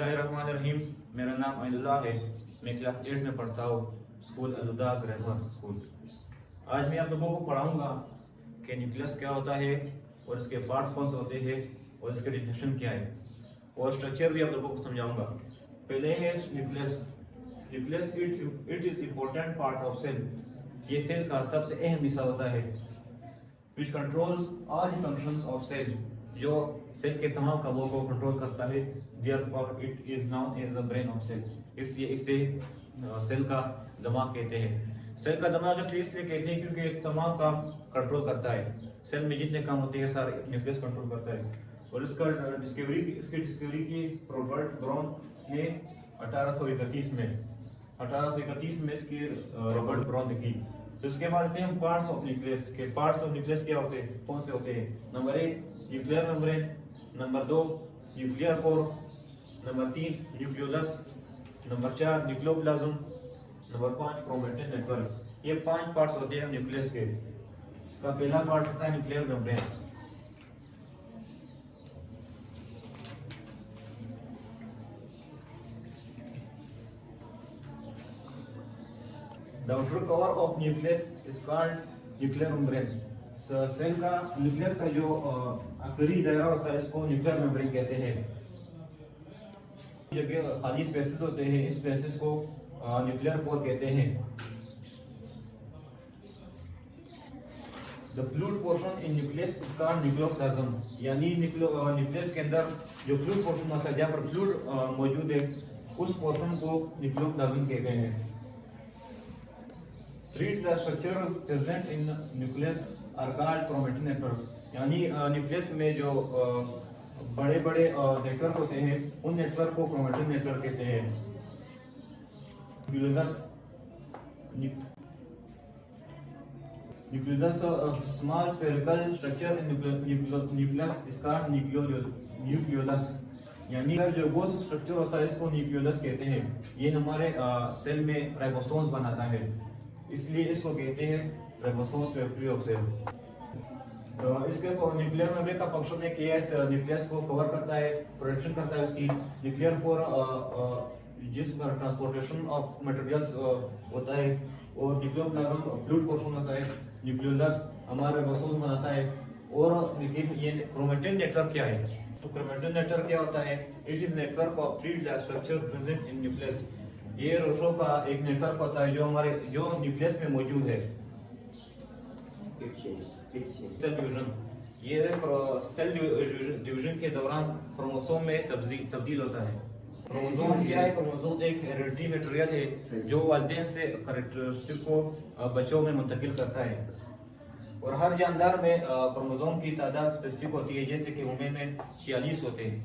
बिस्मिल्लाहिर्रहमानिर्रहीम। मेरा नाम अब्दुल्लाह है। मैं क्लास 8 में पढ़ता हूँ, स्कूल अल-हुदा ग्रामर स्कूल। आज मैं आप लोगों को पढ़ाऊँगा कि न्यूक्लियस क्या होता है और इसके पार्ट्स कौन से होते हैं और इसके डिफिनेशन क्या है, और स्ट्रक्चर भी आप लोगों को समझाऊँगा। पहले है nucleus. Nucleus it is important part of cell. ये सेल का सबसे अहम हिस्सा होता है। Which controls all functions of cell, जो सेल के तमाम कामों को कंट्रोल करता है। Therefore it is known as the brain of cell, इसलिए इसे सेल का दिमाग कहते हैं। सेल का दिमाग इसलिए कहते हैं क्योंकि तमाम काम कंट्रोल करता है। सेल में जितने काम होते हैं सारे न्यूक्लियस कंट्रोल करता है। और इसकी डिस्कवरी की रॉबर्ट ब्राउन ने 1831 में इसकी रॉबर्ट ब्राउन ने की। तो इसके बाद हम पार्ट्स ऑफ न्यूक्लियस के पार्ट्स ऑफ न्यूक्लियस क्या होते हैं, कौन से होते हैं। Number 1 nuclear membrane, number 2 nuclear core, number 3 nucleolus, number 4 nucleoplasm, number 5 chromatin network. ये 5 पार्ट्स होते हैं न्यूक्लियस के। इसका पहला पार्ट होता है nuclear membrane. The outer cover of nucleus is called nuclear membrane. Cell का न्यूक्लियस का जो आखिरी दायरा होता है इसको न्यूक्लियर मेम्ब्रेन कहते हैं। जगह खाली स्पेसेस होते हैं, इस स्पेसेस को न्यूक्लियर कोर कहते हैं। The fluid portion in nucleus is called nucleoplasm, यानी न्यूक्लियस के अंदर जो फ्लूइड पोर्शन होता है, जहाँ पर फ्लूइड मौजूद है, उस पोर्शन को न्यूक्लियोप्लाज्म कहते हैं। Treat the structure present in nucleus are called chromatin networks, यानी न्यूक्लियस में जो बड़े बड़े नेटवर्क होते हैं उन नेटवर्क को क्रोमेटिन नेटवर्क कहते हैं। Nucleus small spherical structure in nucleus is called nucleolus, यानी जो गोल स्ट्रक्चर होता है इसको न्यूक्लियोलस कहते हैं। ये हमारे सेल में राइबोसोम्स बनाता है, इसलिए इसको कहते हैं राइबोसोम्स फैक्ट्री ऑफ सेल। इसके न्यूक्लियर मेम्ब्रेन का फंक्शन है कि यह न्यूक्लियस को कवर करता है, प्रोटेक्शन करता है उसकी। न्यूक्लियर कोर जिस पर ट्रांसपोर्टेशन ऑफ मटेरियल्स होता है, और न्यूक्लियोप्लाज्म फ्लूइड पोर्शन होता है। न्यूक्लियोलस हमारे राइबोसोम्स बनाता है। और लेकिन ये क्रोमेटिन नेटवर्क क्या है, तो क्रोमेटिन नेटवर्क क्या होता है, it is network of 3 structure present in nucleus. ये रोशो का एक नेटवर्क होता है जो न्यूक्लियस में मौजूद है। सेल डिवीजन, ये सेल डिवीजन के दौरान क्रोमोसोम में तब्दील होता है। क्रोमोसोम क्या है, क्रोमोसोम एक हेरिडिटरी मटेरियल है जो वालिदैन से कैरेक्टरिस्टिक को बच्चों में मुंतकिल करता है। और हर जानदार में क्रोमोसोम की तादाद स्पेसिफिक होती है, जैसे कि वुमेन में 46 होते हैं।